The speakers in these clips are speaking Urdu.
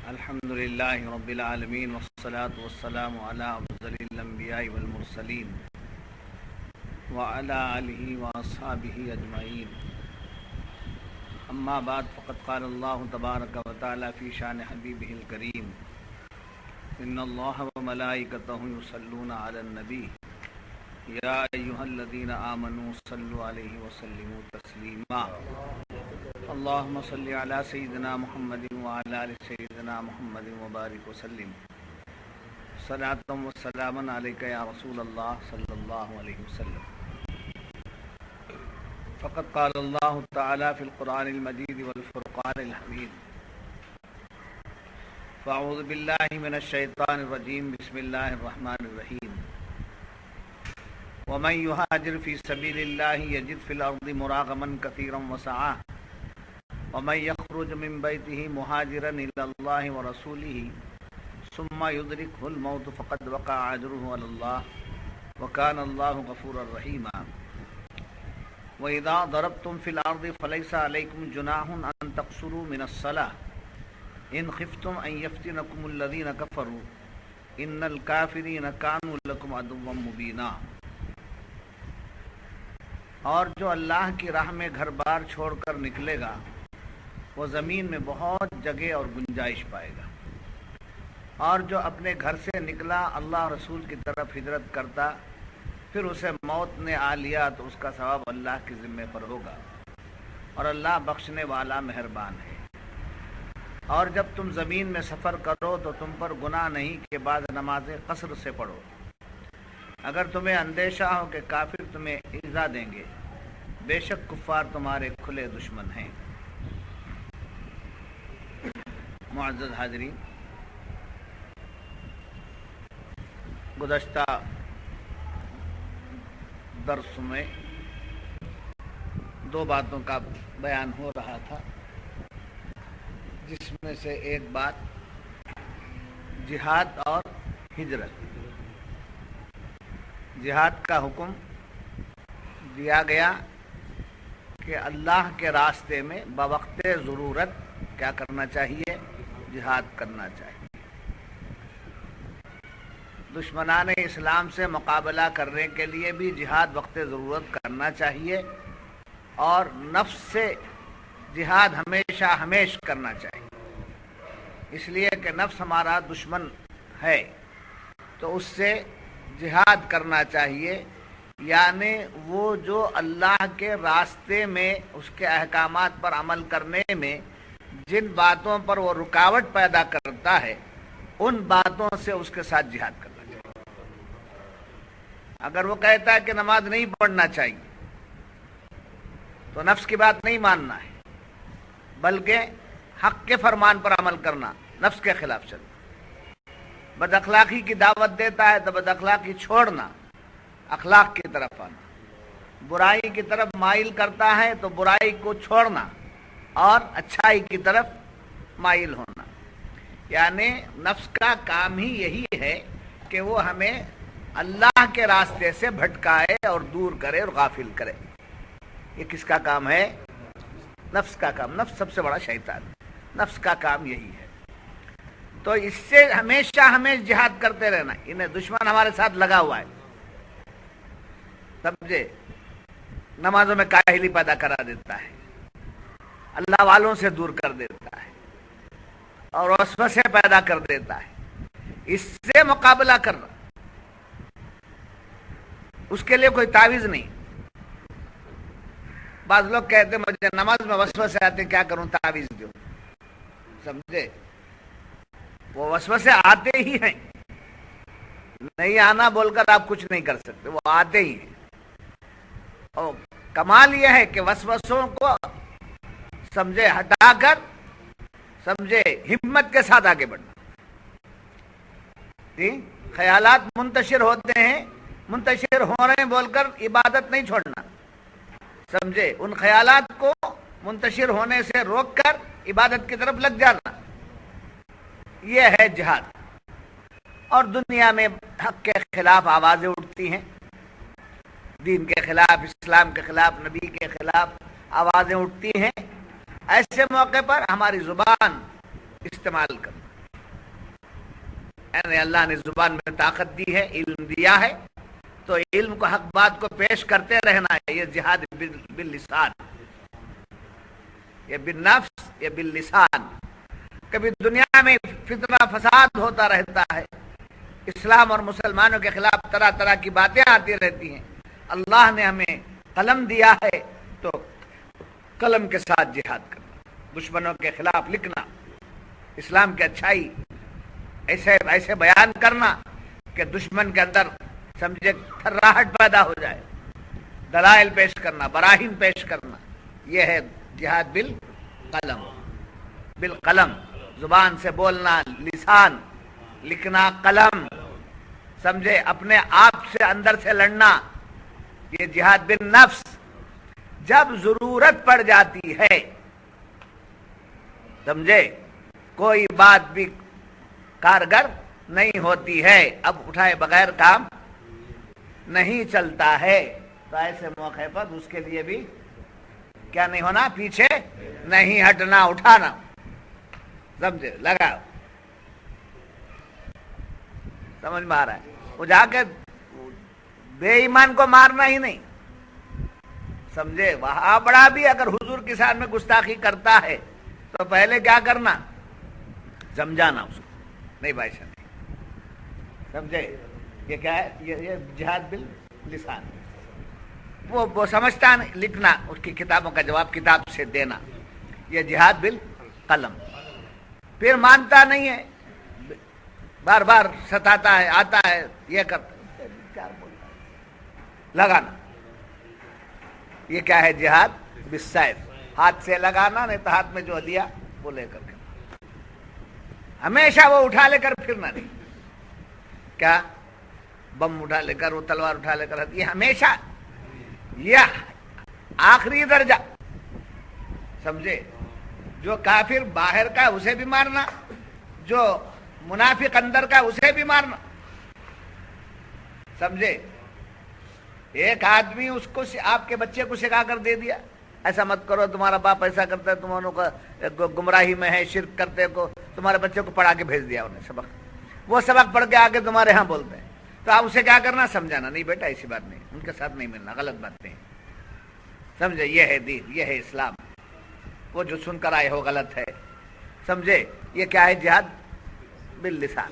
الحمد للہ رب العالمین والصلاة والسلام علی افضل الانبیاء والمرسلین وعلی آلہ واصحابہ اجمعین اما بعد فقد قال اللہ تبارک و تعالی فی شان حبیبہ الکریم ان اللہ وملائکتہ یصلون علی النبی یا ایہا الذین آمنوا صلوا علیہ وسلموا تسلیما اللہم صلی علی سیدنا محمد وعلی آل سیدنا محمد وبارک وسلم صلاۃ و سلاما علیک یا رسول اللہ صلی اللہ علیہ وسلم فقد قال اللہ تعالی فی القرآن المجید والفرقان الحمید فاعوذ باللہ من الشیطان الرجیم بسم اللہ الرحمن الرحیم ومن يهاجر في سبيل الله يجد في الأرض مراغما كثيرا وسعة ومن يخرج من بيته مهاجرا إلى الله ورسوله ثم يدركه الموت فقد وقع أجره على الله وكان الله غفورا رحيما وإذا ضربتم في الأرض فليس عليكم جناح أن تقصروا من الصلاة إن خفتم أن يفتنكم الذين كفروا إن الكافرين كانوا لكم عدوا مبينا اور جو اللہ کی راہ میں گھر بار چھوڑ کر نکلے گا وہ زمین میں بہت جگہ اور گنجائش پائے گا، اور جو اپنے گھر سے نکلا اللہ رسول کی طرف ہجرت کرتا پھر اسے موت نے آ لیا تو اس کا ثواب اللہ کے ذمہ پر ہوگا، اور اللہ بخشنے والا مہربان ہے۔ اور جب تم زمین میں سفر کرو تو تم پر گناہ نہیں کہ بعض نمازیں قصر سے پڑھو، اگر تمہیں اندیشہ ہو کہ کافر تمہیں ایذا دیں گے، بے شک کفار تمہارے کھلے دشمن ہیں۔ معزز حاضرین، گزشتہ درس میں دو باتوں کا بیان ہو رہا تھا، جس میں سے ایک بات جہاد اور ہجرت۔ جہاد کا حکم دیا گیا کہ اللہ کے راستے میں بوقت ضرورت کیا کرنا چاہیے؟ جہاد کرنا چاہیے۔ دشمنان اسلام سے مقابلہ کرنے کے لیے بھی جہاد وقت ضرورت کرنا چاہیے، اور نفس سے جہاد ہمیشہ کرنا چاہیے، اس لیے کہ نفس ہمارا دشمن ہے تو اس سے جہاد کرنا چاہیے، یعنی وہ جو اللہ کے راستے میں اس کے احکامات پر عمل کرنے میں جن باتوں پر وہ رکاوٹ پیدا کرتا ہے ان باتوں سے اس کے ساتھ جہاد کرنا چاہیے۔ اگر وہ کہتا ہے کہ نماز نہیں پڑھنا چاہیے تو نفس کی بات نہیں ماننا ہے، بلکہ حق کے فرمان پر عمل کرنا، نفس کے خلاف چلنا۔ بد اخلاقی کی دعوت دیتا ہے تو بد اخلاقی چھوڑنا، اخلاق کی طرف آنا۔ برائی کی طرف مائل کرتا ہے تو برائی کو چھوڑنا اور اچھائی کی طرف مائل ہونا۔ یعنی نفس کا کام ہی یہی ہے کہ وہ ہمیں اللہ کے راستے سے بھٹکائے اور دور کرے اور غافل کرے۔ یہ کس کا کام ہے؟ نفس کا کام۔ نفس سب سے بڑا شیطان، نفس کا کام یہی ہے۔ تو اس سے ہمیشہ جہاد کرتے رہنا۔ انہیں دشمن ہمارے ساتھ لگا ہوا ہے، سمجھے، نمازوں میں کاہلی پیدا کرا دیتا ہے، اللہ والوں سے دور کر دیتا ہے، اور وسوسے پیدا کر دیتا ہے۔ اس سے مقابلہ کرنا، اس کے لیے کوئی تعویذ نہیں۔ بعض لوگ کہتے ہیں مجھے نماز میں وسوسے آتے، کیا کروں؟ تعویذ دو، سمجھے۔ وہ وسوسے آتے ہی ہیں، نہیں آنا بول کر آپ کچھ نہیں کر سکتے، وہ آتے ہی ہیں۔ اور کمال یہ ہے کہ وسوسوں کو سمجھے ہٹا کر سمجھے ہمت کے ساتھ آگے بڑھنا۔ خیالات منتشر ہوتے ہیں، منتشر ہو رہے ہیں بول کر عبادت نہیں چھوڑنا، سمجھے، ان خیالات کو منتشر ہونے سے روک کر عبادت کی طرف لگ جانا، یہ ہے جہاد۔ اور دنیا میں حق کے خلاف آوازیں اٹھتی ہیں، دین کے خلاف، اسلام کے خلاف، نبی کے خلاف آوازیں اٹھتی ہیں۔ ایسے موقع پر ہماری زبان استعمال کرنا، یعنی اللہ نے زبان میں طاقت دی ہے، علم دیا ہے، تو علم کو حق بات کو پیش کرتے رہنا ہے. یہ جہاد باللسان، یہ بالنفس، یہ باللسان. کبھی دنیا میں فتنہ فساد ہوتا رہتا ہے، اسلام اور مسلمانوں کے خلاف طرح طرح کی باتیں آتی رہتی ہیں. اللہ نے ہمیں قلم دیا ہے تو قلم کے ساتھ جہاد کرنا، دشمنوں کے خلاف لکھنا، اسلام کی اچھائی ایسے بیان کرنا کہ دشمن کے اندر سمجھے تھراہٹ پیدا ہو جائے، دلائل پیش کرنا، براہین پیش کرنا. یہ ہے جہاد بالقلم. بالقلم زبان سے بولنا، لسان لکھنا، قلم سمجھے اپنے آپ سے اندر سے لڑنا. یہ جہاد بالنفس. جب ضرورت پڑ جاتی ہے سمجھے، کوئی بات بھی کارگر نہیں ہوتی ہے، اب اٹھائے بغیر کام نہیں چلتا ہے، تو ایسے موقع پر اس کے لیے بھی کیا نہیں ہونا، پیچھے نہیں ہٹنا، اٹھانا. سمجھے، لگا سمجھ میں آ رہا ہے. وہ جا کے بے ایمان کو مارنا ہی نہیں، سمجھے. وہاں بڑا بھی اگر حضور کے ساتھ میں گستاخی کرتا ہے تو پہلے کیا کرنا، سمجھانا اس کو، نہیں بھائی صاحب، سمجھے. یہ کیا ہے، یہ جہاد باللسان. وہ سمجھتا نہیں، لکھنا، اس کی کتابوں کا جواب کتاب سے دینا، یہ جہاد بالقلم. پھر مانتا نہیں ہے، بار بار ستاتا ہے، آتا ہے، یہ کرتا ہے، لگانا. یہ کیا ہے، جہاد بالسیف. ہاتھ سے لگانا، نہیں تو ہاتھ میں جو دیا وہ لے کر کے ہمیشہ وہ اٹھا لے کر پھرنا نہیں. کیا بم اٹھا لے کر، وہ تلوار اٹھا لے کر، یہ ہمیشہ یہ آخری درجہ. سمجھے، جو کافر باہر کا اسے بھی مارنا، جو منافق اندر کا اسے بھی مارنا. سمجھے. ایک آدمی اس کو آپ کے بچے کو سکھا کر دے دیا، ایسا مت کرو، تمہارا باپ ایسا کرتا ہے، تم انہوں کو گمراہی میں ہے، شرک کرتے کو، تمہارے بچے کو پڑھا کے بھیج دیا انہیں سبق. وہ سبق پڑھ کے آگے تمہارے ہاں بولتے ہیں، تو آپ اسے کیا کرنا، سمجھانا. نہیں بیٹا ایسی بات نہیں، ان کے ساتھ نہیں ملنا، غلط بات نہیں. سمجھے، یہ ہے دین، یہ ہے اسلام. وہ جو سن کر آئے ہو غلط ہے. سمجھے. یہ کیا ہے، جہاد باللسان.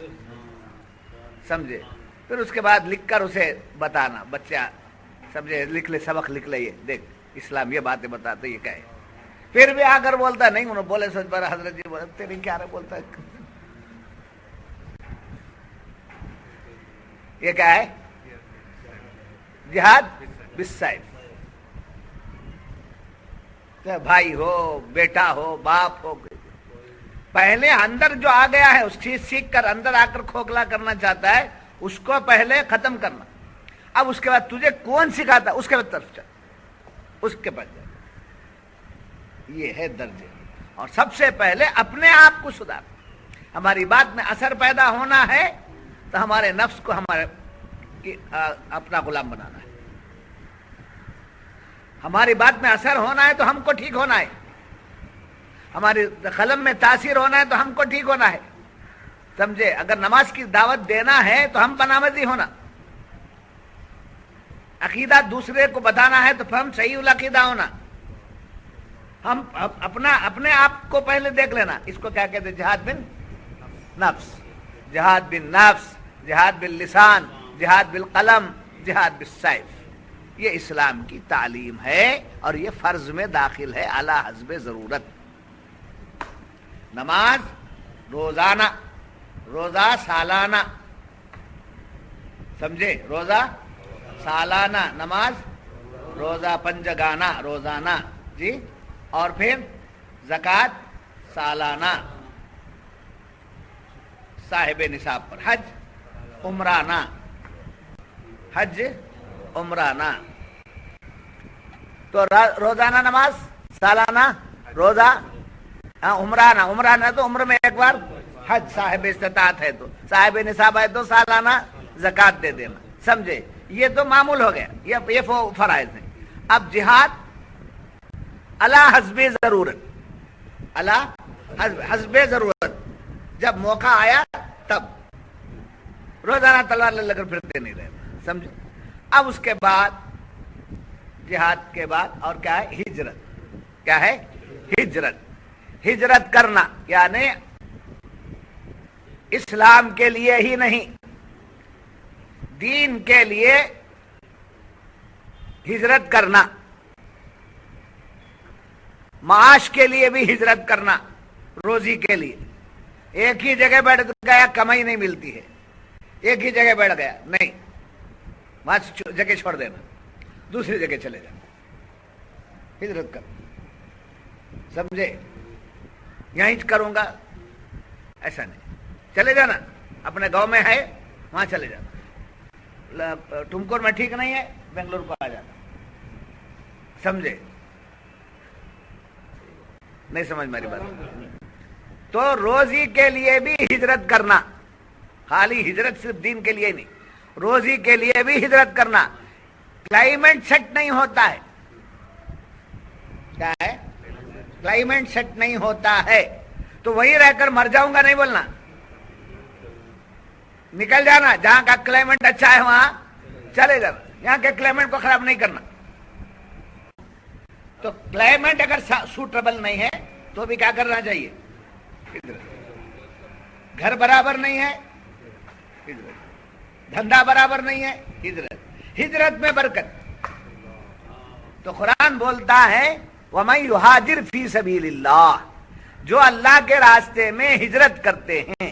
سمجھے. پھر اس کے بعد لکھ کر اسے بتانا، بچہ سمجھے، لکھ لے، سبق لکھ لے، یہ دیکھ اسلام یہ باتیں بتاتے، یہ کیا ہے. پھر بھی آ کر بولتا نہیں، انہوں بولے سوچ پر حضرت جی بولے تیری کیا رہے بولتا ہے. یہ کیا ہے، جہاد بالسیف. بھائی ہو، بیٹا ہو، باپ ہو، پہلے اندر جو آ گیا ہے اس چیز سیکھ کر اندر آ کر کھوکھلا کرنا چاہتا ہے، اس کو پہلے ختم کرنا. اب اس کے بعد تجھے کون سکھاتا، اس کے بعد طرف چل، اس کے بعد جا. یہ ہے درجے. اور سب سے پہلے اپنے آپ کو سدھار. ہماری بات میں اثر پیدا ہونا ہے تو ہمارے نفس کو ہمارے اپنا غلام بنانا ہے. ہماری بات میں اثر ہونا ہے تو ہم کو ٹھیک ہونا ہے. ہماری قلم میں تاثیر ہونا ہے تو ہم کو ٹھیک ہونا ہے. سمجھے. اگر نماز کی دعوت دینا ہے تو ہم بنامزی ہونا. عقیدہ دوسرے کو بتانا ہے تو ہم صحیح العقیدہ ہونا. ہم اپنے آپ کو پہلے دیکھ لینا. اس کو کیا کہتے ہیں، جہاد بن نفس. جہاد بن نفس، جہاد باللسان، جہاد بالقلم، جہاد بالسیف. یہ اسلام کی تعلیم ہے اور یہ فرض میں داخل ہے اعلی حسب ضرورت. نماز روزانہ، روزہ سالانہ. سمجھے. روزہ سالانہ، نماز روزہ پنجگانہ روزانہ. جی. اور پھر زکوٰۃ سالانہ صاحب نصاب پر. حج عمرانہ، حج عمرانہ. تو روزانہ نماز، سالانہ روزہ، عمرانہ. عمرانہ تو عمر میں ایک بار. حج صاحب استطاعت ہے تو، صاحب نصاب ہے تو سالانہ زکوٰۃ دے دینا. سمجھے. یہ تو معمول ہو گیا، یہ فرائض ہیں. اب جہاد علی حسب ضرورت، علی حسب ضرورت. جب موقع آیا تب. روزانہ تلوار لے کر پھرتے نہیں رہنا، سمجھے؟ اب اس کے بعد جہاد کے بعد اور کیا ہے؟ ہجرت. کیا ہے؟ ہجرت. ہجرت کرنا یعنی اسلام کے لیے ہی نہیں، دین کے لیے ہجرت کرنا، معاش کے لیے بھی ہجرت کرنا، روزی کے لیے. ایک ہی جگہ بیٹھ گیا کمائی نہیں ملتی ہے، ایک ہی جگہ بیٹھ گیا نہیں، وہاں جگہ چھوڑ دینا، دوسری جگہ چلے جانا، ہجرت کر. سمجھے؟ یہیں کروں گا ایسا نہیں، چلے جانا. اپنے گاؤں میں ہے وہاں چلے جانا، ٹمکور میں ٹھیک نہیں ہے بنگلور کو آ جانا. سمجھے؟ نہیں سمجھ میری بات؟ تو روزی کے لیے بھی ہجرت کرنا، خالی ہجرت صرف دین کے لیے نہیں، روزی کے لیے بھی ہجرت کرنا. کلائمیٹ سیٹ نہیں ہوتا ہے. کیا ہے؟ کلائمیٹ سیٹ نہیں ہوتا ہے تو وہیں رہ کر مر جاؤں گا نہیں بولنا، نکل جانا. جہاں کا کلائمیٹ اچھا ہے وہاں چلے جانا، یہاں کے کلائمیٹ کو خراب نہیں کرنا. تو کلائمیٹ اگر سوٹیبل نہیں ہے تو بھی کیا کرنا چاہیے؟ گھر برابر نہیں ہے ہجرت، دھندا برابر نہیں ہے ہجرت. ہجرت میں برکت. تو قرآن بولتا ہے وَمَن يُهَاجِرْ فِي سَبِيلِ اللَّهِ، جو اللہ کے راستے میں ہجرت کرتے ہیں.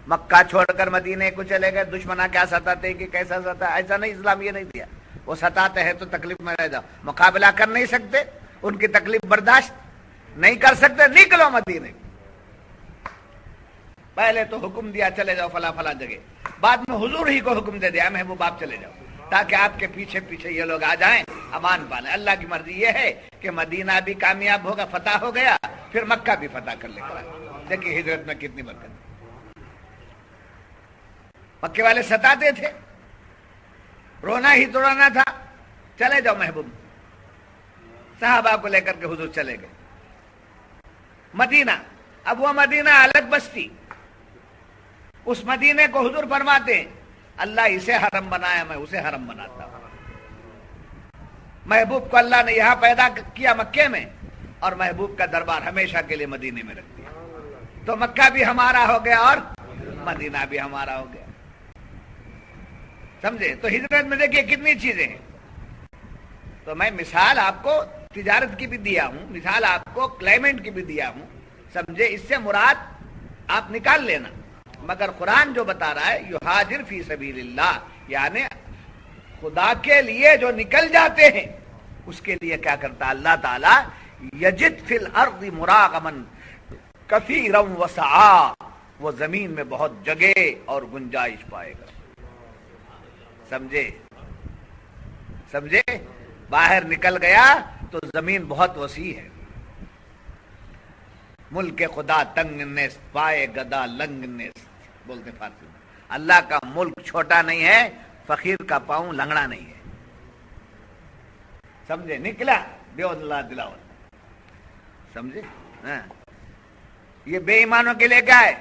مکہ چھوڑ کر مدینے کو چلے گئے، دشمنہ کیا ستاتے کہ کیسا ستا، ایسا نہیں، اسلام یہ نہیں دیا. وہ ستاتے ہیں تو تکلیف میں رہ جاؤ، مقابلہ کر نہیں سکتے، ان کی تکلیف برداشت نہیں کر سکتے، نکلو مدینے. پہلے تو حکم دیا چلے جاؤ فلاں فلاں جگہ، بعد میں حضور ہی کو حکم دے دیا محبوب آپ چلے جاؤ، تاکہ آپ کے پیچھے پیچھے یہ لوگ آ جائیں، امان پالیں. اللہ کی مرضی یہ ہے کہ مدینہ بھی کامیاب ہوگا، فتح ہو گیا، پھر مکہ بھی فتح کر لے گا. دیکھیے ہجرت میں کتنی برکت. مکے والے ستاتے تھے، رونا ہی توڑانا تھا، چلے جاؤ محبوب. صحابہ کو لے کر کے حضور چلے گئے مدینہ. اب وہ مدینہ الگ بستی، اس مدینے کو حضور فرماتے ہیں اللہ اسے حرم بنایا، میں اسے حرم بناتا ہوں. محبوب کو اللہ نے یہاں پیدا کیا مکے میں، اور محبوب کا دربار ہمیشہ کے لیے مدینے میں رکھ دیا. تو مکہ بھی ہمارا ہو گیا اور مدینہ بھی ہمارا ہو گیا. سمجھے؟ تو ہجرت میں دیکھیے کتنی چیزیں ہیں. تو میں مثال آپ کو تجارت کی بھی دیا ہوں، مثال آپ کو کلائمیٹ کی بھی دیا ہوں. سمجھے؟ اس سے مراد آپ نکال لینا. مگر قرآن جو بتا رہا ہے یہاجر فی سبیل اللہ، یعنی خدا کے لیے جو نکل جاتے ہیں اس کے لیے کیا کرتا اللہ تعالی؟ یجد فی الارض مراغما کثیرا وسعا، وہ زمین میں بہت جگہ اور گنجائش پائے گا. سمجھے؟ سمجھے؟ باہر نکل گیا تو زمین بہت وسیع ہے. ملک خدا تنگ نیست، پائے گدا لنگ نیست بولتے فارسی میں. اللہ کا ملک چھوٹا نہیں ہے، فقیر کا پاؤں لنگڑا نہیں ہے. سمجھے؟ نکلا دیو اللہ دلاؤ. سمجھے؟ ہاں. یہ بے ایمانوں کے لیے کیا ہے؟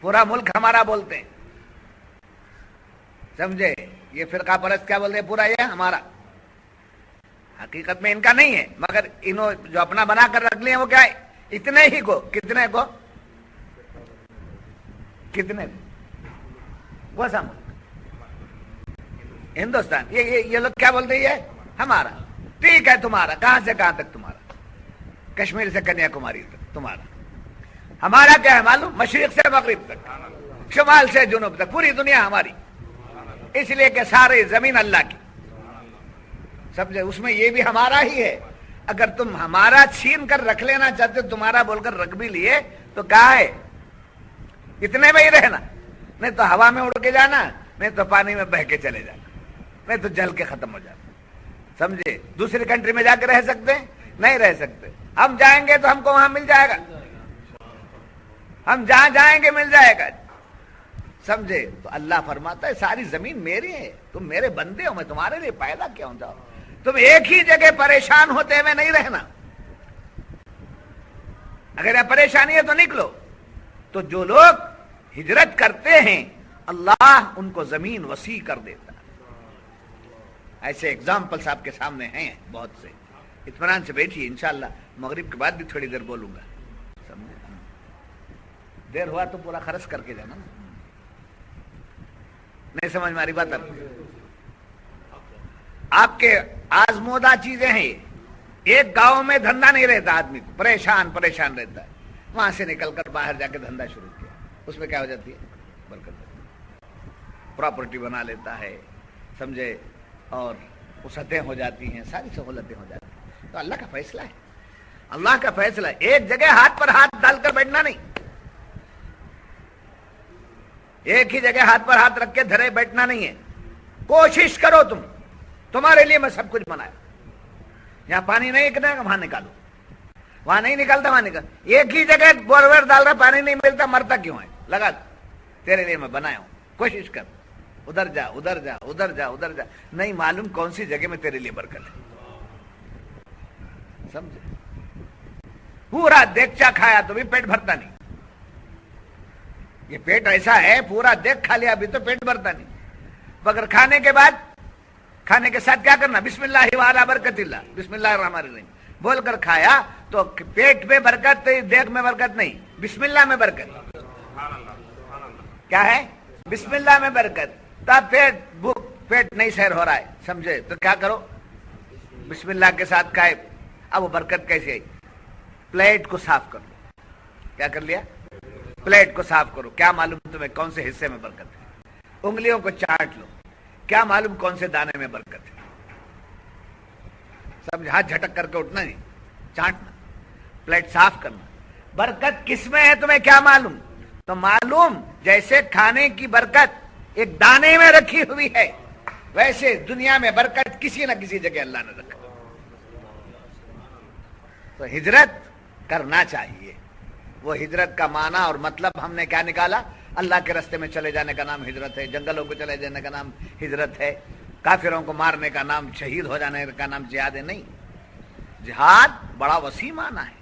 پورا ملک ہمارا بولتے ہیں. سمجھے؟ یہ فرقہ پرست کیا بولتے ہیں؟ پورا یہ ہمارا. حقیقت میں ان کا نہیں ہے، مگر انہوں جو اپنا بنا کر رکھ لیے وہ کیا ہے؟ اتنے ہی کو. کتنے کو؟ کتنے کو؟ وہ سم ہندوستان. یہ لوگ کیا بولتے ہیں؟ یہ ہمارا. ٹھیک ہے تمہارا. کہاں سے کہاں تک تمہارا؟ کشمیر سے کنیا کماری تک تمہارا. ہمارا کیا ہے معلوم؟ مشرق سے مغرب تک، شمال سے جنوب تک، پوری دنیا ہماری. اس لیے کہ ساری زمین اللہ کی. سمجھے؟ اس میں یہ بھی ہمارا ہی ہے. اگر تم ہمارا چھین کر رکھ لینا چاہتے، تمہارا بول کر رکھ بھی لیے تو کیا ہے؟ اتنے میں ہی رہنا، نہیں تو ہوا میں اڑ کے جانا، نہیں تو پانی میں بہ کے چلے جانا، نہیں تو جل کے ختم ہو جانا. سمجھے؟ دوسری کنٹری میں جا کے رہ سکتے؟ نہیں رہ سکتے. ہم جائیں گے تو ہم کو وہاں مل جائے گا، ہم جہاں جائیں گے مل جائے گا. سمجھے؟ تو اللہ فرماتا ہے ساری زمین میری ہے، تم میرے بندے ہو، میں تمہارے لیے پیدا کیا ہوں. جاؤ تم ایک ہی جگہ پریشان ہوتے ہوئے نہیں رہنا. اگر یہ پریشانی ہے تو نکلو. تو جو لوگ ہجرت کرتے ہیں اللہ ان کو زمین وسیع کر دیتا ہے۔ ایسے ایگزامپلس آپ کے سامنے ہیں بہت سے۔ اطمینان سے بیٹھیے، انشاءاللہ مغرب کے بعد بھی تھوڑی دیر بولوں گا، سمجھے؟ دیر ہوا تو پورا خرچ کر کے جانا، نہیں سمجھ میں آ رہی بات؟ آپ کے آزمودہ چیزیں ہیں یہ۔ ایک گاؤں میں دھندا نہیں رہتا، آدمی کو پریشان رہتا ہے، وہاں سے نکل کر باہر جا کے دھندا شروع کیا، اس میں کیا ہو جاتی ہے؟ برکت، پراپرٹی بنا لیتا ہے، سمجھے، اور وسعتیں ہو جاتی ہیں، ساری سہولتیں ہو جاتی ہیں۔ تو اللہ کا فیصلہ ہے، اللہ کا فیصلہ ہے۔ ایک جگہ ہاتھ پر ہاتھ ڈال کر بیٹھنا نہیں، ایک ہی جگہ ہاتھ پر ہاتھ رکھ کے دھرے بیٹھنا نہیں ہے۔ کوشش کرو، تمہارے لیے میں سب کچھ بنایا۔ یہاں پانی نہیں نکلے گا، وہاں نکالو، وہاں نہیں نکالتا وہاں نکال۔ ایک ہی جگہ بورور ڈال رہا، پانی نہیں ملتا، مرتا کیوں ہے؟ لگا دو، تیرے لیے میں بنایا ہوں، کوشش کر، ادھر جا ادھر جا ادھر جا ادھر جا، نہیں معلوم کون سی جگہ میں تیرے لیے برکت ہے، سمجھے؟ پورا دیگچا کھایا تو بھی پیٹ بھرتا نہیں، یہ پیٹ ایسا ہے، پورا دیکھ کھا لیا ابھی تو پیٹ بھرتا نہیں، مگر کھانے کے بعد، کھانے کے ساتھ کیا کرنا؟ بسم اللہ وعلی برکت اللہ، بسم اللہ الرحمن الرحیم بول کر کھایا تو پیٹ میں برکت، دیکھ میں برکت نہیں، بسم اللہ میں برکت۔ کیا ہے؟ بسم اللہ میں برکت۔ تب پیٹ نہیں سیر ہو رہا ہے، سمجھے؟ تو کیا کرو؟ بسم اللہ کے ساتھ کھائے۔ اب وہ برکت کیسے آئی؟ پلیٹ کو صاف کر لو۔ کیا کر لیا؟ پلیٹ کو صاف کرو، کیا معلوم تمہیں کون سے حصے میں برکت ہے؟ انگلیوں کو چاٹ لو، کیا معلوم کون سے دانے میں برکت ہے؟ سمجھ؟ ہاتھ جھٹک کر کے اٹھنا نہیں، چاٹنا، پلیٹ صاف کرنا۔ برکت کس میں ہے تمہیں کیا معلوم؟ تو معلوم جیسے کھانے کی برکت ایک دانے میں رکھی ہوئی ہے، ویسے دنیا میں برکت کسی نہ کسی جگہ اللہ نے رکھا۔ تو ہجرت کرنا چاہیے۔ وہ ہجرت کا معنی اور مطلب ہم نے کیا نکالا؟ اللہ کے راستے میں چلے جانے کا نام ہجرت ہے، جنگلوں کو چلے جانے کا نام ہجرت ہے، کافروں کو مارنے کا نام، شہید ہو جانے کا نام جہاد ہے؟ نہیں، جہاد بڑا وسیع معنی ہے۔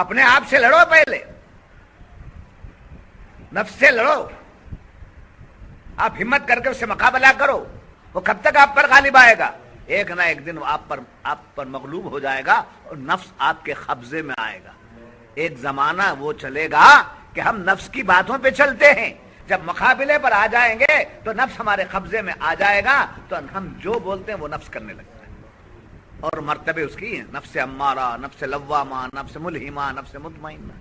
اپنے آپ سے لڑو، پہلے نفس سے لڑو، آپ ہمت کر کے اس سے مقابلہ کرو۔ وہ کب تک آپ پر غالب آئے گا؟ ایک نہ ایک دن آپ پر مغلوب ہو جائے گا اور نفس آپ کے قبضے میں آئے گا۔ ایک زمانہ وہ چلے گا کہ ہم نفس کی باتوں پہ چلتے ہیں، جب مقابلے پر آ جائیں گے تو نفس ہمارے قبضے میں آ جائے گا، تو ہم جو بولتے ہیں وہ نفس کرنے لگتا ہے، اور مرتبے اس کی ہیں، نفس امارہ، نفس لوامہ، نفس ملہمہ، نفس مطمئنہ۔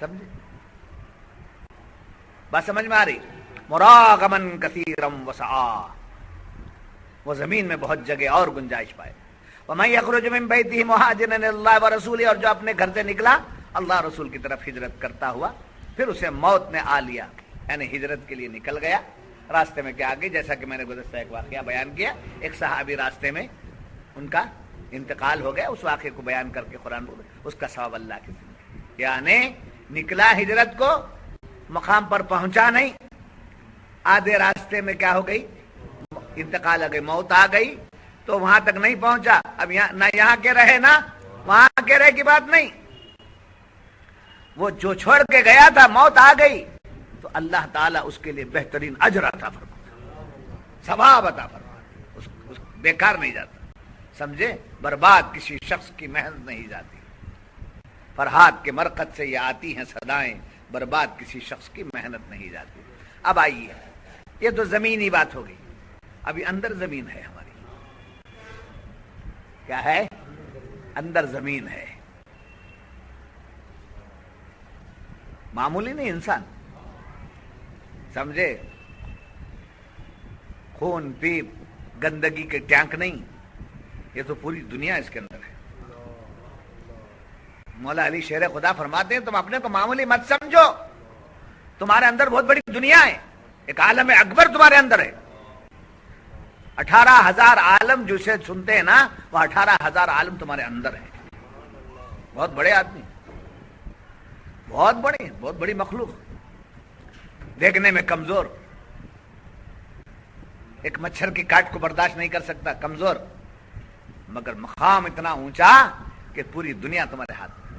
سمجھے؟ بات سمجھ میں آ رہی؟ مراغمن کثیرم وسعا، وہ زمین میں بہت جگہ اور گنجائش پائے۔ وَمَن يَخْرُجْ مِن بَيْتِهِ مُهَاجِرًا إِلَى اللَّهِ وَرَسُولِهِ، اور جو اپنے گھر سے نکلا اللہ رسول کی طرف ہجرت کرتا ہوا، پھر اسے موت نے آ لیا، یعنی ہجرت کے لیے نکل گیا۔ راستے میں کیا آگئی؟ جیسا کہ میں نے گزشتہ ایک واقعہ بیان کیا، ایک صحابی راستے میں ان کا انتقال ہو گیا، اس واقعے کو بیان کر کے قرآن بول اس کا ثواب اللہ کے ذمہ، یعنی نکلا ہجرت کو، مقام پر پہنچا نہیں، آدھے راستے میں کیا ہو گئی؟ انتقال آ گئی، موت آ گئی، تو وہاں تک نہیں پہنچا، اب نہ یہاں کے رہے نہ وہاں کے رہے کی بات نہیں، وہ جو چھوڑ کے گیا تھا موت آ گئی، تو اللہ تعالیٰ اس کے لیے بہترین اجر عطا فرماتا، ثواب عطا فرماتا، اس بیکار نہیں جاتا، سمجھے؟ برباد کسی شخص کی محنت نہیں جاتی۔ فرحات کے مرقد سے یہ آتی ہیں صدائیں، برباد کسی شخص کی محنت نہیں جاتی۔ اب آئیے، یہ تو زمینی بات ہو گئی، ابھی اندر زمین ہے ہماری۔ کیا ہے؟ اندر زمین ہے، معمولی نہیں انسان، سمجھے؟ خون پیپ گندگی کے ٹینک نہیں، یہ تو پوری دنیا اس کے اندر ہے۔ مولا علی شیر خدا فرماتے ہیں تم اپنے کو معمولی مت سمجھو، تمہارے اندر بہت بڑی دنیا ہے، ایک عالم اکبر تمہارے اندر ہے۔ 18,000 عالم جسے سنتے ہیں نا، وہ 18,000 عالم تمہارے اندر ہیں، بہت بڑے آدمی، بہت بڑی مخلوق، دیکھنے میں کمزور، ایک مچھر کی کاٹ کو برداشت نہیں کر سکتا، کمزور، مگر مقام اتنا اونچا کہ پوری دنیا تمہارے ہاتھ،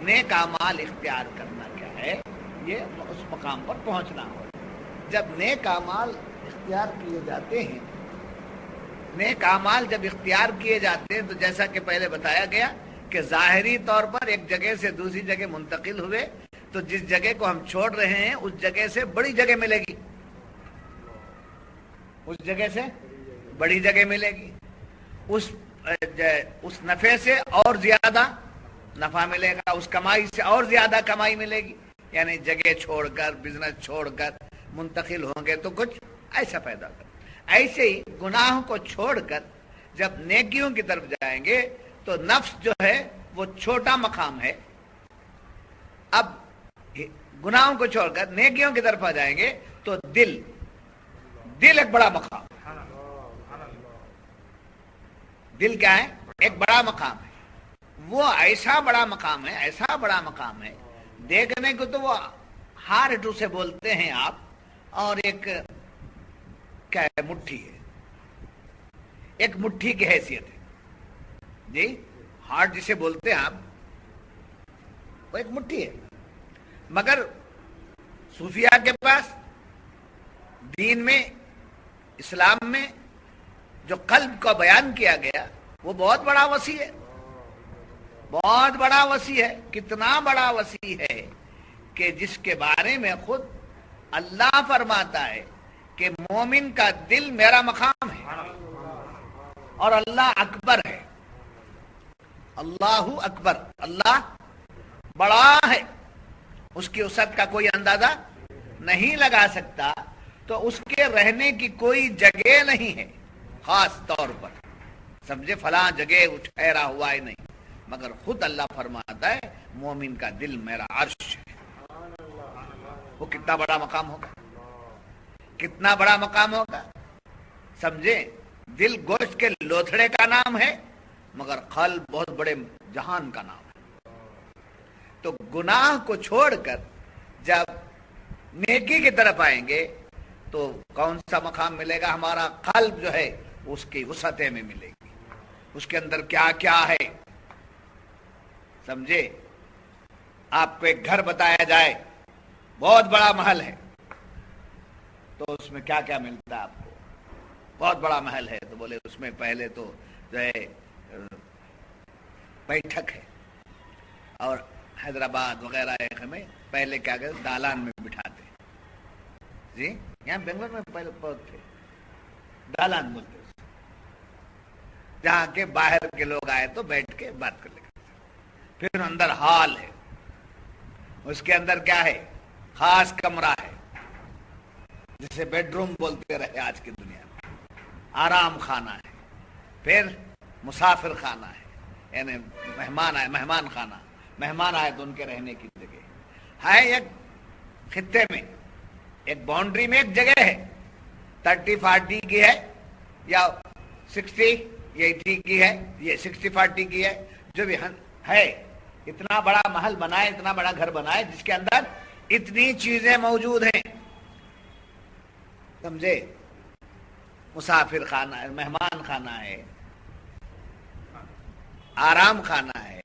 نیک اعمال اختیار کرنا کیا ہے؟ یہ اس مقام پر پہنچنا ہو. جب نیک اعمال اختیار کیے جاتے ہیں، نیک اعمال جب اختیار کیے جاتے ہیں تو جیسا کہ پہلے بتایا گیا کہ ظاہری طور پر ایک جگہ سے دوسری جگہ منتقل ہوئے تو جس جگہ کو ہم چھوڑ رہے ہیں اس جگہ سے بڑی جگہ ملے گی، اس جگہ سے بڑی جگہ ملے گی، اس نفع سے اور زیادہ نفع ملے گا، اس کمائی سے اور زیادہ کمائی ملے گی. یعنی جگہ چھوڑ کر، بزنس چھوڑ کر منتقل ہوں گے تو کچھ ایسا پیدا کر. ایسے ہی گناہوں کو چھوڑ کر جب نیکیوں کی طرف جائیں گے تو نفس جو ہے وہ چھوٹا مقام ہے. اب گناہوں کو چھوڑ کر نیکیوں کی طرف آ جائیں گے تو دل ایک بڑا مقام. دل کیا ہے؟ ایک بڑا مقام ہے. وہ ایسا بڑا مقام ہے، ایسا بڑا مقام ہے، دیکھنے کو تو وہ ہارٹ اسے بولتے ہیں آپ، اور ایک کیا ہے، مٹھی ہے، ایک مٹھی کی حیثیت ہے جی. ہارٹ جسے بولتے ہیں آپ وہ ایک مٹھی ہے. مگر صوفیاء کے پاس دین میں، اسلام میں جو قلب کا بیان کیا گیا وہ بہت بڑا وسیع ہے، بہت بڑا وسیع ہے. کتنا بڑا وسیع ہے کہ جس کے بارے میں خود اللہ فرماتا ہے کہ مومن کا دل میرا مقام ہے اور اللہ اکبر ہے. اللہ اکبر، اللہ بڑا ہے، اس کی وسعت کا کوئی اندازہ نہیں لگا سکتا. تو اس کے رہنے کی کوئی جگہ نہیں ہے خاص طور پر، سمجھے، فلاں جگہ ٹھہرا ہوا ہے نہیں. مگر خود اللہ فرماتا ہے مومن کا دل میرا عرش ہے. وہ کتنا بڑا مقام ہوگا، کتنا بڑا مقام ہوگا، سمجھے. دل گوشت کے لوتھڑے کا نام ہے مگر قلب بہت بڑے جہان کا نام ہے. تو گناہ کو چھوڑ کر جب نیکی کی طرف آئیں گے تو کون سا مقام ملے گا؟ ہمارا قلب جو ہے اس کی وسعت میں ملے گی. اس کے اندر کیا کیا ہے، سمجھے. آپ کو ایک گھر بتایا جائے، بہت بڑا محل ہے، تو اس میں کیا کیا ملتا ہے آپ کو؟ بہت بڑا محل ہے تو بولے اس میں پہلے تو جو ہے بیٹھک ہے، اور حیدرآباد وغیرہ میں پہلے کیا کہ دالان میں بٹھاتے جی. یہاں بنگلور میں پہلے بہت تھے، دالان بولتے جہاں کے باہر کے لوگ آئے تو بیٹھ کے بات کر لیں. پھر اندر ہال ہے، اس کے اندر کیا ہے؟ خاص کمرہ ہے جسے بیڈ روم بولتے رہے آج کی دنیا میں. آرام خانہ ہے، پھر مسافر خانہ ہے، یعنی مہمان آئے، مہمان خانہ، مہمان آئے تو ان کے رہنے کی جگہ ہے. ایک خطے میں، ایک باؤنڈری میں ایک جگہ ہے، 30-40 کی ہے یا 60-80 کی ہے، یہ 60-40 کی ہے، جو بھی ہے. اتنا بڑا محل بنائے، اتنا بڑا گھر بنائے جس کے اندر اتنی چیزیں موجود ہیں، سمجھے. مسافر خانہ ہے، مہمان خانہ ہے، آرام خانہ ہے،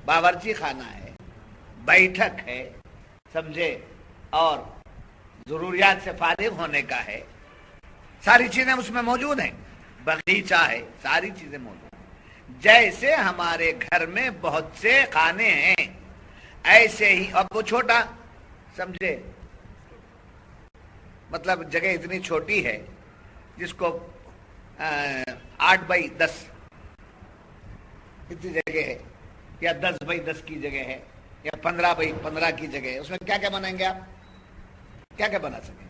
باورچی خانہ ہے، بیٹھک ہے، سمجھے، اور ضروریات سے فارغ ہونے کا ہے. ساری چیزیں اس میں موجود ہیں. باغیچہ ہے، ساری چیزیں موجود ہیں. جیسے ہمارے گھر میں بہت سے خانے ہیں ایسے ہی، اب وہ چھوٹا، سمجھے، مطلب جگہ اتنی چھوٹی ہے جس کو 8x10 اتنی جگہ ہے، یا 10x10 کی جگہ ہے، یا 15x15 کی جگہ ہے. اس میں کیا کیا بنائیں گے آپ؟ کیا کیا بنا سکیں؟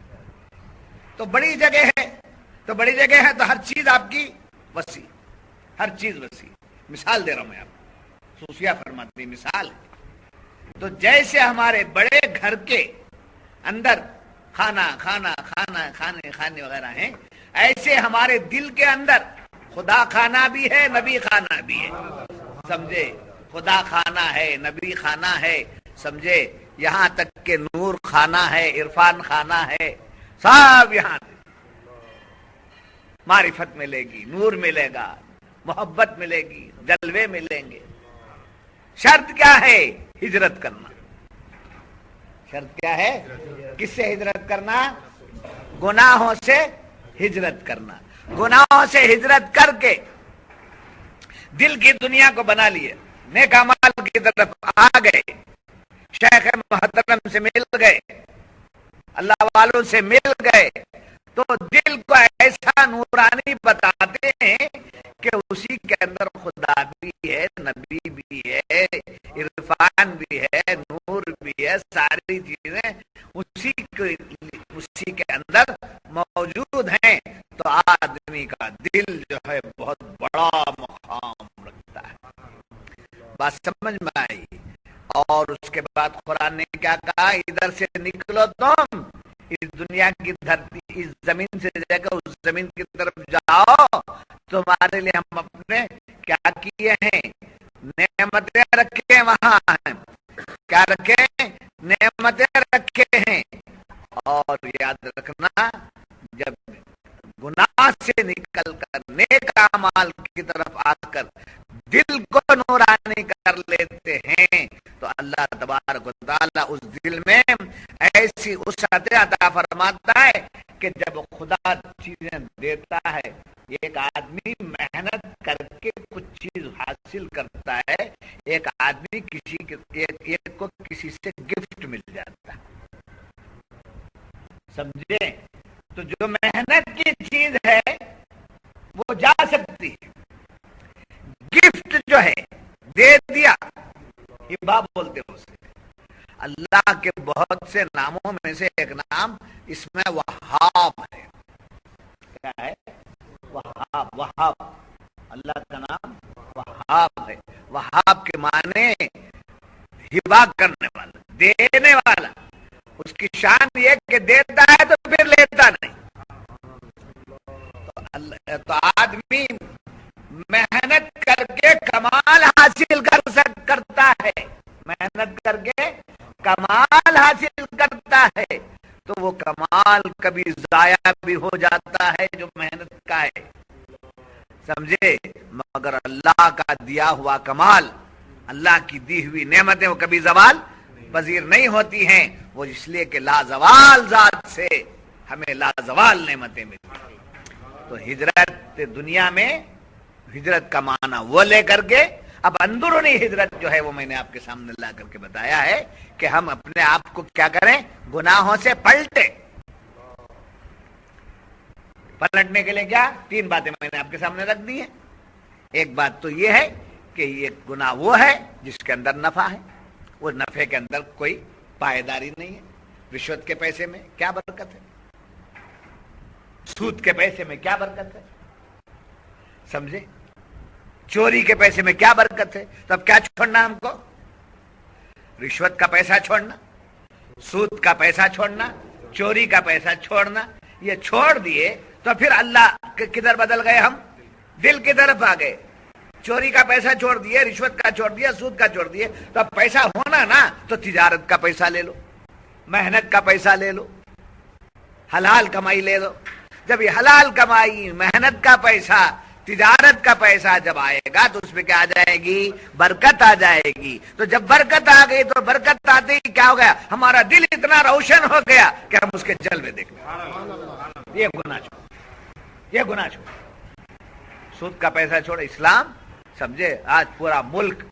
تو بڑی جگہ ہے، تو بڑی جگہ ہے تو ہر چیز آپ کی وسیع، ہر چیز وسیع. مثال دے رہا ہوں میں آپ کو، صوفیہ فرماتے ہیں مثال ہے. تو جیسے ہمارے بڑے گھر کے اندر کھانے وغیرہ ہیں، ایسے ہمارے دل کے اندر خدا خانہ بھی ہے، نبی خانہ بھی ہے، سمجھے. خدا خانہ ہے، نبی خانہ ہے، سمجھے. یہاں تک کہ نور خانہ ہے، عرفان خانہ ہے، سب یہاں معرفت ملے گی، نور ملے گا، محبت ملے گی، جلوے ملیں گے. شرط کیا ہے؟ ہجرت کرنا. شرط کیا ہے؟ کس سے ہجرت کرنا؟ گناہوں سے ہجرت کرنا. گناہوں سے ہجرت کر کے دل کی دنیا کو بنا لیے، نیک اعمال کی طرف آ گئے، شیخ محترم سے مل گئے، اللہ والوں سے مل گئے، تو دل کو ایسا نورانی بتاتے ہیں کہ اسی کے اندر خدا بھی ہے، نبی بھی ہے، عرفان بھی ہے، نور بھی ہے، ساری چیزیں اسی کے اندر موجود ہیں. تو آدمی کا دل جو ہے بہت بڑا مقام رکھتا ہے. بات سمجھ میں آئی؟ اور اس کے بعد قرآن نے کیا کہا؟ ادھر سے نکلو تم، اس دنیا کی دھرتی، اس زمین سے جا کر اس زمین کی طرف جاؤ. تمہارے لیے ہم اپنے کیا کیے ہیں؟ نعمتیں رکھے ہیں. وہاں کیا رکھے؟ نعمتیں رکھے ہیں. اور یاد رکھنا، جب گناہ سے نکل کر نیک اعمال کی طرف آ کر دل کو نورانی کر لیتے ہیں تو اللہ تبارک و تعالی اس دل میں ایسی وسعت عطا فرماتا ہے کہ جب خدا چیزیں دیتا ہے، ایک آدمی محنت کر کے کچھ چیز حاصل کرتا ہے، ایک آدمی ایک کو کسی سے گفٹ مل جاتا ہے. سمجھے؟ تو جو محنت کی چیز ہے وہ جا سکتی ہے. گفٹ جو ہے دے دیا، ہبہ بولتے ہیں اسے. اللہ کے بہت سے ناموں میں سے ایک نام اس میں وہاب ہے. کیا ہے؟ وہاب. وہاب اللہ کا نام وہاب ہے. وہاب کے معنی ہبہ کرنے والا، دینے والا. اس کی شان یہ کہ دیتا ہے تو پھر لیتا نہیں. تو آدمی محنت کر کے کمال حاصل کرتا ہے، محنت کر کے کمال حاصل کرتا ہے تو وہ کمال کبھی ضائع بھی ہو جاتا ہے جو محنت کا ہے. سمجھے؟ مگر اللہ کا دیا ہوا کمال، اللہ کی دی ہوئی نعمتیں وہ کبھی زوال پذیر نہیں ہوتی ہیں. وہ اس لیے کہ لازوال ذات سے ہمیں لازوال نعمتیں ملتی. تو ہجرت دنیا میں ہجرت کا معنی وہ لے کر کے اب اندرونی ہجرت جو ہے وہ میں نے آپ کے سامنے لا کر کے بتایا ہے کہ ہم اپنے آپ کو کیا کریں؟ گناہوں سے پلٹے. پلٹنے کے لیے کیا؟ 3 باتیں میں نے آپ کے سامنے رکھ دی ہیں. ایک بات تو یہ ہے کہ یہ گناہ وہ ہے جس کے اندر نفع ہے، وہ نفع کے اندر کوئی پائیداری نہیں ہے. رشوت کے پیسے میں کیا برکت ہے؟ سود کے پیسے میں کیا برکت ہے؟ سمجھے؟ چوری کے پیسے میں کیا برکت ہے؟ تو اب کیا چھوڑنا ہم کو؟ رشوت کا پیسہ چھوڑنا، سود کا پیسہ چھوڑنا، چوری کا پیسہ چھوڑنا. یہ چھوڑ دیے تو پھر اللہ کدھر بدل گئے؟ ہم دل کی طرف آ گئے. چوری کا پیسہ چھوڑ دیے، رشوت کا چھوڑ دیا، سود کا چھوڑ دیے. تو اب پیسہ ہونا نا، تو تجارت کا پیسہ لے لو، محنت کا پیسہ لے لو، حلال کمائی لے لو. جب یہ حلال کمائی، محنت کا پیسہ، تجارت کا پیسہ جب آئے گا تو اس میں کیا آ جائے گی؟ برکت آ جائے گی. تو جب برکت آ گئی تو برکت آتے ہی کیا ہو گیا؟ ہمارا دل اتنا روشن ہو گیا کہ ہم اس کے جلوے دیکھ لیں. یہ گناہ چھوڑ، یہ گناہ چھوڑ. سود کا پیسہ چھوڑ. اسلام سمجھے؟ آج پورا ملک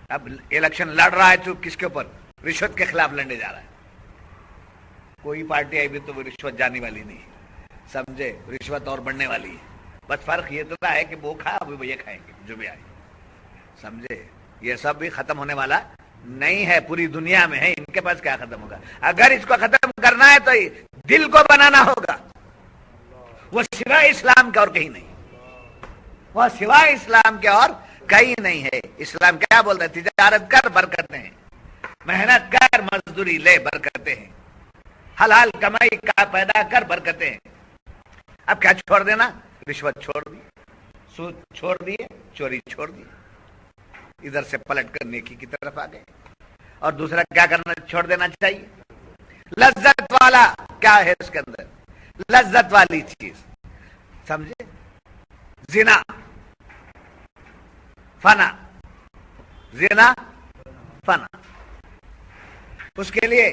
اب الیکشن لڑ رہا ہے تو کس کے اوپر؟ رشوت کے خلاف لڑنے جا رہا ہے. کوئی پارٹی آئی بھی تو وہ رشوت جانے والی نہیں ہے. سمجھے؟ رشوت اور بڑھنے والی ہے. بس فرق یہ تو ہے کہ وہ کھا ابھی وہ یہ کھائیں گے جو بھی آئے. سمجھے؟ یہ سب بھی ختم ہونے والا نہیں ہے. پوری دنیا میں ہے، ان کے پاس کیا ختم ہوگا؟ اگر اس کو ختم کرنا ہے تو دل کو بنانا ہوگا. وہ سوائے اسلام کے اور کہیں نہیں، وہ سوائے اسلام کے اور کہیں نہیں ہے. اسلام کیا بولتا ہے؟ تجارت کر برکتیں ہیں، محنت کر مزدوری لے برکتیں ہیں، حلال کمائی کا پیدا کر برکتیں ہیں. اب کیا چھوڑ دینا؟ رشوت چھوڑ دی، سود چھوڑ دیے، چوری چھوڑ دی. ادھر سے پلٹ کر نیکی کی طرف آ گئے. اور دوسرا کیا کرنا چھوڑ دینا چاہیے؟ لذت والا کیا ہے اس کے اندر؟ لذت والی چیز. سمجھے؟ زنا، فنا، زنا، فنا. اس کے لیے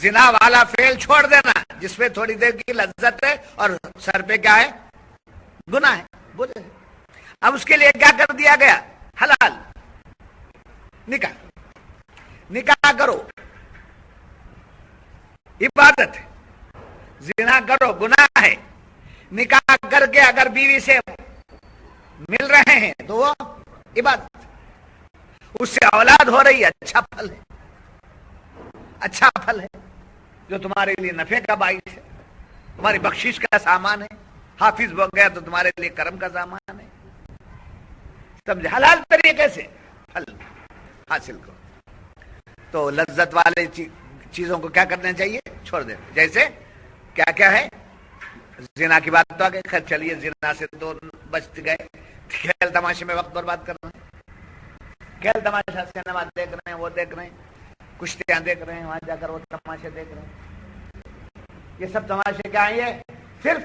زنا والا فعل چھوڑ دینا جس پہ تھوڑی دیر کی لذت ہے اور سر پہ کیا ہے؟ گناہ ہے. بولے اب اس کے لیے کیا کر دیا گیا؟ حلال نکاح. نکاح کرو عبادت ہے، زنا کرو گناہ ہے. نکاح کر کے اگر بیوی سے مل رہے ہیں تو وہ عبادت، اس سے اولاد ہو رہی ہے، اچھا پھل ہے، اچھا پھل ہے جو تمہارے لیے نفع کا باعث ہے، تمہاری بخشش کا سامان ہے. حافظ ہو گیا تو تمہارے لیے کرم کا سامان ہے. سمجھے؟ حلال طریقے سے پھل حاصل کرو. تو لذت والے چیزوں کو کیا کرنا چاہیے؟ چھوڑ دیں. جیسے کیا کیا ہے؟ زنا کی بات تو آ گئی. خیر چلیے زنا سے تو بچ گئے. کھیل تماشے میں وقت برباد کرنا، کھیل تماشا سینما دیکھ رہے ہیں، وہ دیکھ رہے ہیں، کشتیاں دیکھ رہے ہیں، وہاں جا کر وہ تماشے دیکھ رہے ہیں. یہ سب تماشے کیا ہیں؟ یہ صرف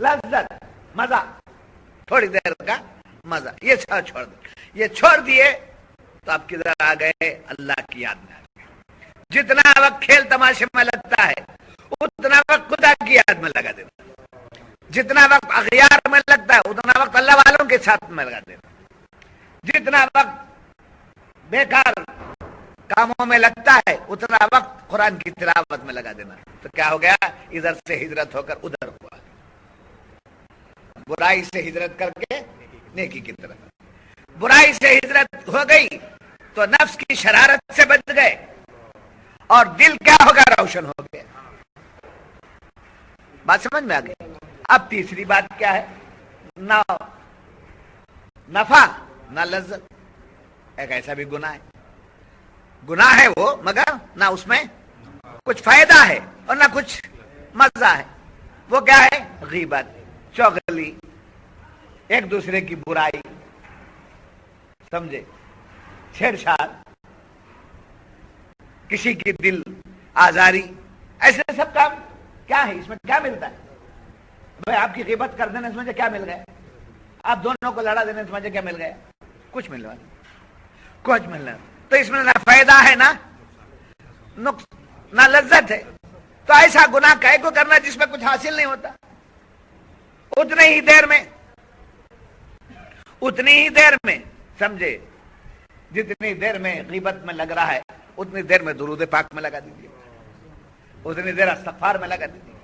لذت، مزہ، تھوڑی دیر کا مزہ. یہ چھوڑ دیں. یہ چھوڑ دیے تو آپ کدھر آ گئے؟ اللہ کی یاد میں آ گئے. جتنا وقت کھیل تماشے میں لگتا ہے اتنا وقت خدا کی یاد میں لگا دینا. جتنا وقت اغیار میں لگتا ہے اتنا وقت اللہ والوں کے ساتھ میں لگا دینا. جتنا وقت بیکار کاموں میں لگتا ہے اتنا وقت قرآن کی تلاوت میں لگا دینا. تو کیا ہو گیا؟ ادھر سے ہجرت ہو کر ادھر ہوا، برائی سے ہجرت کر کے نیکی کی طرف. برائی سے ہجرت ہو گئی تو نفس کی شرارت سے بچ گئے اور دل کیا ہوگا؟ روشن ہو گیا. بات سمجھ میں آ گئی؟ اب تیسری بات کیا ہے؟ نہ نفع نہ لذت. ایک ایسا بھی گناہ ہے، گناہ ہے وہ مگر نہ اس میں کچھ فائدہ ہے اور نہ کچھ مزہ ہے. وہ کیا ہے؟ غیبت، چغلی، ایک دوسرے کی برائی، سمجھے، چھیڑ چھاڑ، کسی کی دل آزاری. ایسے سب کام کیا ہے؟ اس میں کیا ملتا ہے بھائی؟ آپ کی غیبت کر دینے سے مجھے کیا مل گیا؟ آپ دونوں کو لڑا دینے سے مجھے کیا مل گیا؟ کچھ مل رہا، کچھ مل رہا. تو اس میں نہ فائدہ ہے نہ لذت ہے. تو ایسا گناہ کائے کو کرنا جس میں کچھ حاصل نہیں ہوتا. اتنی ہی دیر میں سمجھے، جتنی دیر میں غیبت میں لگ رہا ہے اتنی دیر میں درود پاک میں لگا دیجیے، اتنی دیر استغفار میں لگا دیجیے.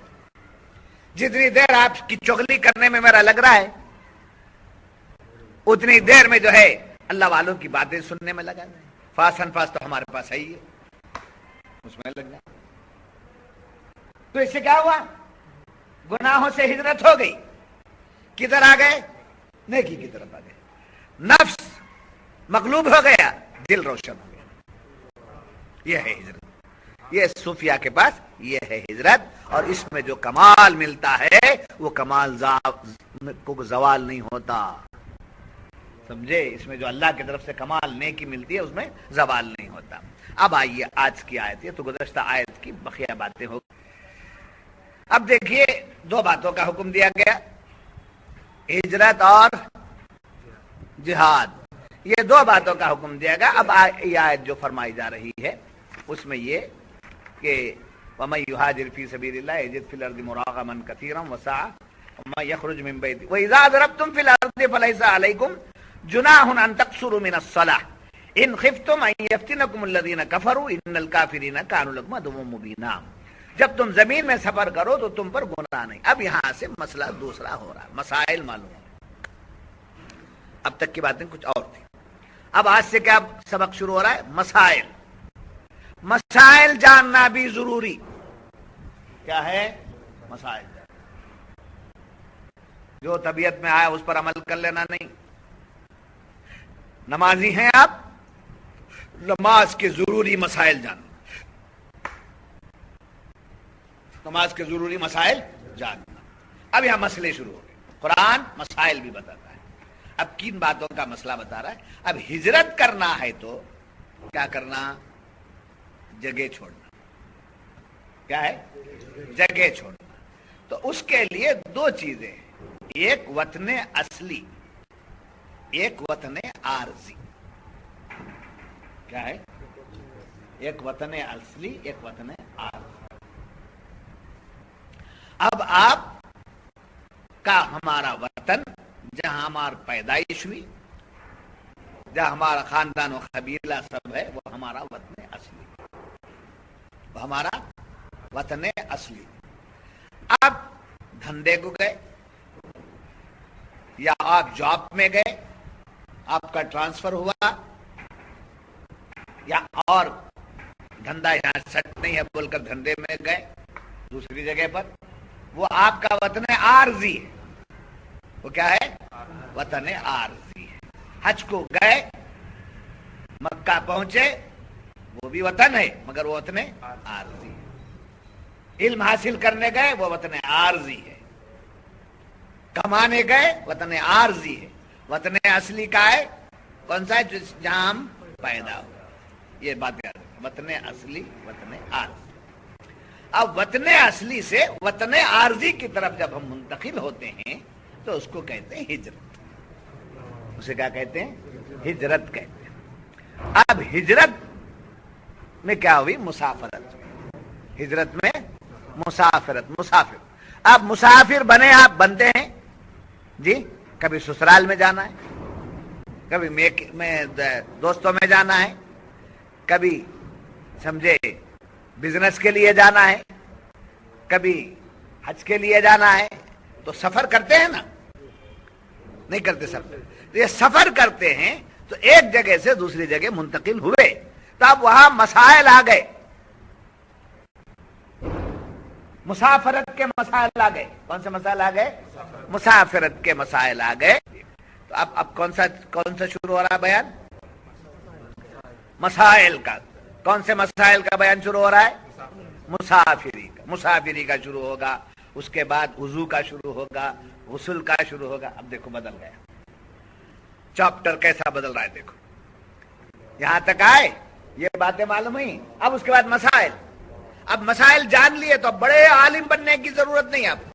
جتنی دیر آپ کی چغلی کرنے میں میرا لگ رہا ہے اتنی دیر میں جو ہے اللہ والوں کی باتیں سننے میں لگا دیں. فاس انفاس تو ہمارے پاس ہے ہی ہے، اس میں لگ جائے. تو اس سے کیا ہوا؟ گناہوں سے ہجرت ہو گئی. کدھر آ گئے؟ نیکی کی طرف آ گئے. نفس مغلوب ہو گیا، دل روشن ہو گیا. یہ ہے ہجرت. یہ صوفیہ کے پاس یہ ہے ہجرت. اور اس میں جو کمال ملتا ہے وہ کمال کو زوال نہیں ہوتا. سمجھے؟ اس میں جو اللہ کی طرف سے کمال نیکی ملتی ہے اس میں زوال نہیں ہوتا. اب آئیے آج کی آیت. یہ تو گزشتہ آیت کی بقیہ باتیں ہو. اب دیکھیے دو باتوں کا حکم دیا گیا، ہجرت اور جہاد. یہ دو باتوں کا حکم دیا گیا. اب یہ آیت جو فرمائی جا رہی ہے اس میں یہ کہ وَمَن يُهَاجِرْ فِي سَبِيلِ اللَّهِ يَجِدْ فِي الْأَرْضِ مُرَاغَمًا كَثِيرًا وَسَعًا وَمَن يَخْرُجْ مِن بَيْتِهِ وَإِذَا ضَرَبْتُمْ فِي الْأَرْضِ فَلَيْسَ عَلَيْكُمْ جُنَاحٌ أَن تَقْصُرُوا مِنَ الصَّلَاةِ إِنْ خِفْتُمْ أَن يَفْتِنَكُمُ الَّذِينَ كَفَرُوا إِنَّ الْكَافِرِينَ كَانُوا لَكُمْ عَدُوًّا مُّبِينًا. جب تم زمین میں سفر کرو تو تم پر گناہ نہیں. اب یہاں سے مسئلہ دوسرا ہو رہا ہے. مسائل معلوم ہے. اب تک کی باتیں کچھ اور تھی. اب آج سے کیا سبق شروع ہو رہا ہے؟ مسائل. مسائل جاننا بھی ضروری. کیا ہے؟ مسائل. جو طبیعت میں آیا اس پر عمل کر لینا نہیں. نمازی ہیں آپ، نماز کے ضروری مسائل جاننا. نماز کے ضروری مسائل جاننا. اب یہاں مسئلے شروع ہو گئے. قرآن مسائل بھی بتاتا ہے. اب کن باتوں کا مسئلہ بتا رہا ہے؟ اب ہجرت کرنا ہے تو کیا کرنا؟ جگہ چھوڑنا. کیا ہے؟ جگہ چھوڑنا. تو اس کے لیے دو چیزیں ہیں، ایک وطن اصلی، ایک وطن عارضی. کیا ہے؟ ایک وطن اصلی، ایک وطن عارضی۔ اب آپ کا ہمارا وطن جہاں ہماری پیدائش ہوئی، جہاں ہمارا خاندان و قبیلہ سب ہے، وہ ہمارا وطن اصلی، وہ ہمارا وطن اصلی۔ آپ دھندے کو گئے یا آپ جاب میں گئے، آپ کا ٹرانسفر ہوا، یا اور دھندا یہاں سیٹ نہیں ہے بول کر دھندے میں گئے دوسری جگہ پر، وہ آپ کا وطن عارضی ہے۔ وہ کیا ہے؟ وطن عارضی ہے۔ حج کو گئے، مکہ پہنچے، وہ بھی وطن ہے مگر وہ وطن عارضی ہے۔ علم حاصل کرنے گئے، وہ وطن عارضی ہے۔ کمانے گئے، وطن عارضی ہے۔ وطن اصلی کا ہے کون سا ہے؟ جہاں ہم پیدا ہوئے۔ یہ بات یاد رکھیں، وطن اصلی، وطن عارضی۔ اب وطن اصلی سے وطن عارضی کی طرف جب ہم منتقل ہوتے ہیں تو اس کو کہتے ہیں ہجرت۔ اسے کیا کہتے ہیں؟ ہجرت کہتے ہیں۔ اب ہجرت میں کیا ہوئی؟ مسافرت۔ ہجرت میں مسافرت، مسافر۔ اب مسافر بنے، آپ بنتے ہیں جی، کبھی سسرال میں جانا ہے، کبھی میں دوستوں میں جانا ہے، کبھی سمجھے بزنس کے لیے جانا ہے، کبھی حج کے لیے جانا ہے، تو سفر کرتے ہیں نا؟ نہیں کرتے سفر؟ تو یہ سفر کرتے ہیں تو ایک جگہ سے دوسری جگہ منتقل ہوئے، تو اب وہاں مسائل آ گئے، مسافرت کے مسائل آ گئے۔ کون سے مسائل آ گئے؟ مسافرت کے مسائل آ گئے۔ تو اب کون سا شروع ہو رہا ہے بیان؟ مسائل کا۔ کون سے مسائل کا بیان شروع ہو رہا ہے؟ مسافری کا شروع ہوگا، اس کے بعد وضو کا شروع ہوگا، غسل کا شروع ہوگا۔ اب دیکھو بدل گیا چیپٹر، کیسا بدل رہا ہے دیکھو۔ یہاں تک آئے، یہ باتیں معلوم ہوئی، اب اس کے بعد مسائل۔ اب مسائل جان لیے تو بڑے عالم بننے کی ضرورت نہیں آپ کو۔